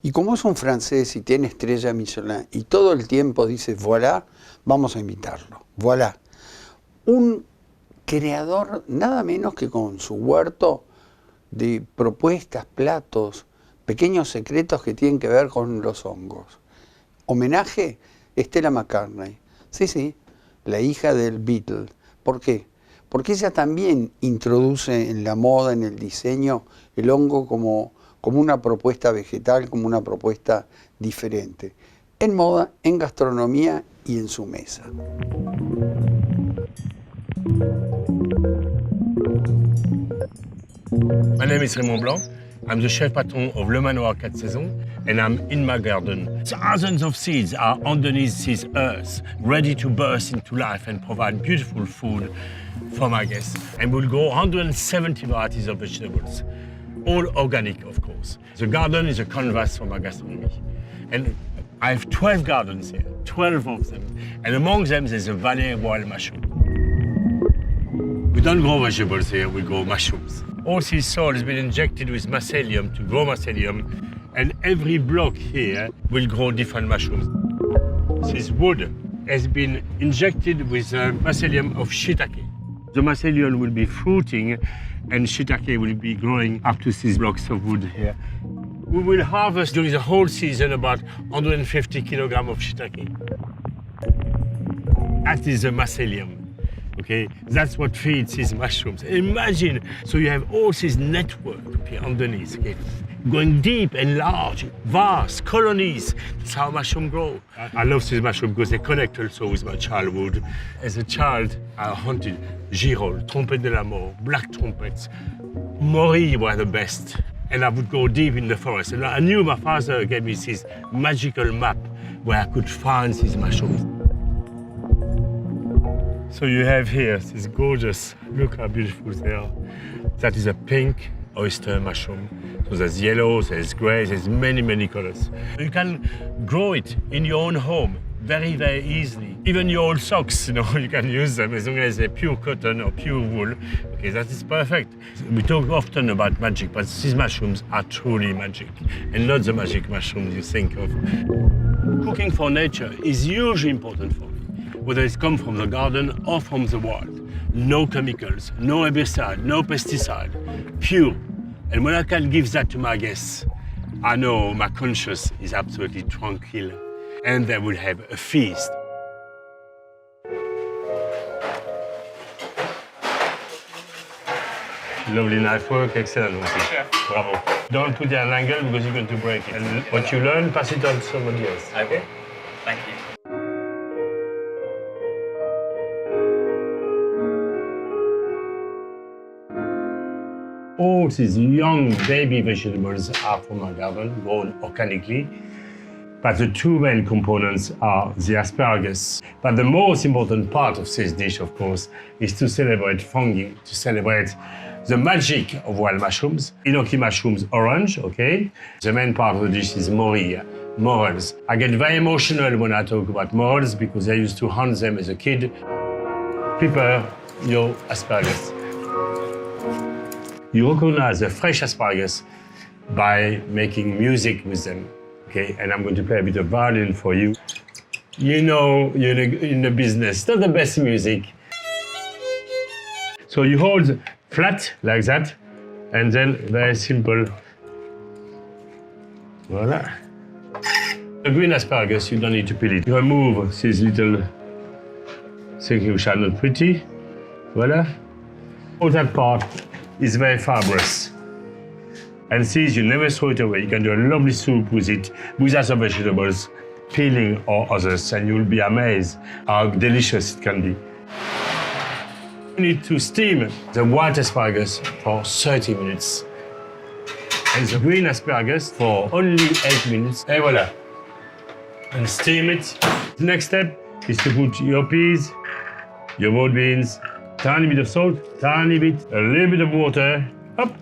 Y como es un francés y tiene estrella Michelin y todo el tiempo dice voilà, vamos a invitarlo. Voilà. Un creador nada menos que con su huerto de propuestas, platos, pequeños secretos que tienen que ver con los hongos. Homenaje, Stella McCartney. Sí, la hija del Beatle. ¿Por qué? Porque ella también introduce en la moda, en el diseño, el hongo como una propuesta vegetal, como una propuesta diferente. En moda, en gastronomía y en su mesa. My name is Raymond Blanc. I'm the chef patron of Le Manoir 4 Saisons, and I'm in my garden. Thousands of seeds are underneath this earth, ready to burst into life and provide beautiful food for my guests. And we'll grow 170 varieties of vegetables, all organic, of course. The garden is a canvas for my gastronomy. And I have 12 gardens here, 12 of them. And among them, there's a valley wild mushroom. We don't grow vegetables here, we grow mushrooms. All this soil has been injected with mycelium to grow mycelium, and every block here will grow different mushrooms. This wood has been injected with mycelium of shiitake. The mycelium will be fruiting, and shiitake will be growing up to these blocks of wood here. We will harvest during the whole season about 150 kilograms of shiitake. That is the mycelium. Okay, that's what feeds these mushrooms. Imagine, so you have all this network here underneath, okay, going deep and large, vast colonies. That's how mushrooms grow. I love these mushrooms because they connect also with my childhood. As a child, I hunted girolles, trompette de la mort, black trumpets. Mori were the best. And I would go deep in the forest. And I knew my father gave me this magical map where I could find these mushrooms. So you have here this gorgeous, look how beautiful they are. That is a pink oyster mushroom. So there's yellow, there's gray, there's many, many colors. You can grow it in your own home very, very easily. Even your old socks, you can use them as long as they're pure cotton or pure wool. Okay, that is perfect. We talk often about magic, but these mushrooms are truly magic, and not the magic mushrooms you think of. Cooking for nature is hugely important for me, whether it's come from the garden or from the wild. No chemicals, no herbicide, no pesticide, pure. And when I can give that to my guests, I know my conscience is absolutely tranquil, and they will have a feast. Lovely knife work, excellent. Bravo. Don't put it at an angle because you're going to break it. And what you learn, pass it on to somebody else. I will. Thank you. All these young baby vegetables are from my garden, grown organically. But the two main components are the asparagus. But the most important part of this dish, of course, is to celebrate fungi, to celebrate the magic of wild mushrooms. Enoki mushrooms, orange, okay? The main part of the dish is mori, morels. I get very emotional when I talk about morels because I used to hunt them as a kid. Prepare your asparagus. You recognize the fresh asparagus by making music with them, okay? And I'm going to play a bit of violin for you. You know, you're in the business, not the best music. So you hold flat like that, and then very simple. Voila. The green asparagus, you don't need to peel it. You remove these little things which are not pretty. Voila. All that part is very fibrous. And these, you never throw it away. You can do a lovely soup with it, with other vegetables, peeling or others, and you'll be amazed how delicious it can be. You need to steam the white asparagus for 30 minutes. And the green asparagus for only 8 minutes. Et voila. And steam it. The next step is to put your peas, your boiled beans, tiny bit of salt, tiny bit, a little bit of water. Up.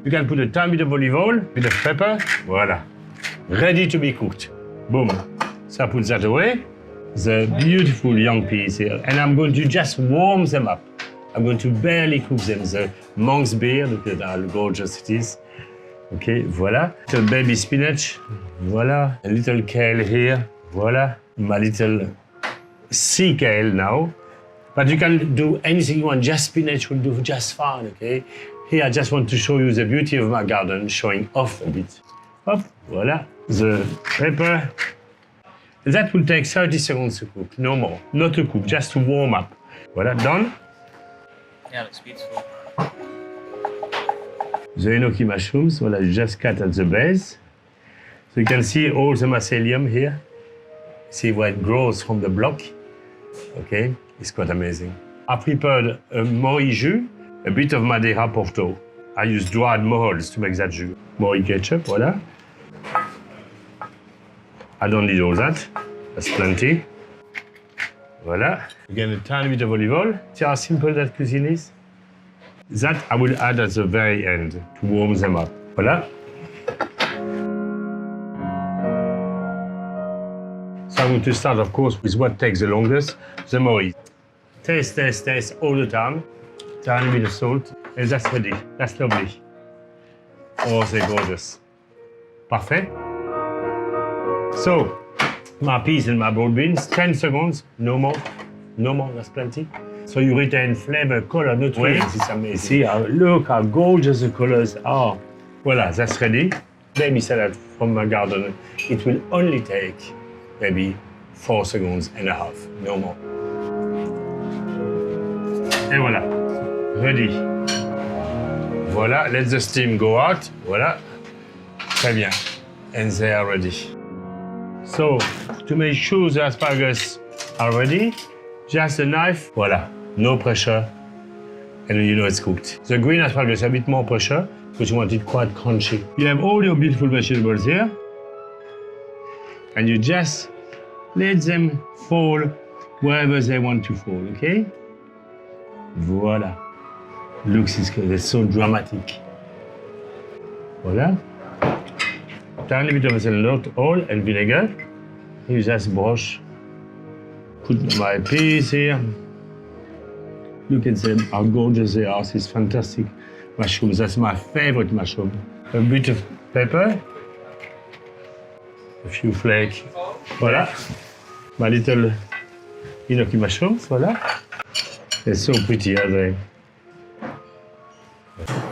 You can put a tiny bit of olive oil, bit of pepper. Voila. Ready to be cooked. Boom. So I put that away. The beautiful young peas here. And I'm going to just warm them up. I'm going to barely cook them. The monk's beard, look at how gorgeous it is. Okay, voila. Little baby spinach, voila. A little kale here, voila. My little sea kale now. But you can do anything you want, just spinach will do just fine, okay? Here I just want to show you the beauty of my garden, showing off a bit. Hop, voila. The pepper. That will take 30 seconds to cook, no more. Not to cook, just to warm up. Voila, done. Yeah, looks beautiful. The enoki mushrooms, well, I just cut at the base. So you can see all the mycelium here. See where it grows from the block. Okay, it's quite amazing. I prepared a Mori jus, a bit of Madeira Porto. I use dried moles to make that jus. Mori ketchup, voila. I don't need all that, that's plenty. Voila. Again, a tiny bit of olive oil. See how simple that cuisine is? That I will add at the very end to warm them up. Voila. So I'm going to start, of course, with what takes the longest, the Mori. Taste, taste, taste all the time. Tiny bit of salt, and that's ready. That's lovely. Oh, they're gorgeous. Parfait. So, my peas and my broad beans, 10 seconds, no more. No more, that's plenty. So you retain flavor, color, nutrients, it's amazing. See, look how gorgeous the colors are. Voila, that's ready. Baby salad from my garden. It will only take maybe 4 seconds and a half, no more. And voila, ready. Voila, let the steam go out. Voila, très bien. And they are ready. So, to make sure the asparagus are ready, just a knife, voila, no pressure, and you know it's cooked. The green asparagus, a bit more pressure, because you want it quite crunchy. You have all your beautiful vegetables here, and you just let them fall wherever they want to fall, okay? Voila. Looks, it's so dramatic. Voila. Tiny bit of oil and vinegar. You just brush. Put my peas here. Look at them, how gorgeous they are. This fantastic mushrooms. That's my favorite mushroom. A bit of pepper. A few flakes. Voila. My little enoki mushrooms. Voila. They're so pretty, are they?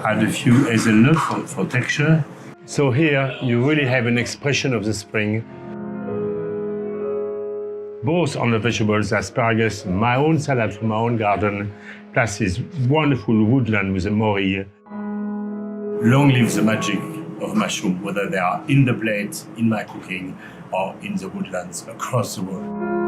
Add a few hazelnut for texture. So here you really have an expression of the spring. Both on the vegetables, asparagus, my own salad from my own garden, plus this wonderful woodland with a Mori. Long live the magic of mushroom, whether they are in the plate, in my cooking, or in the woodlands across the world.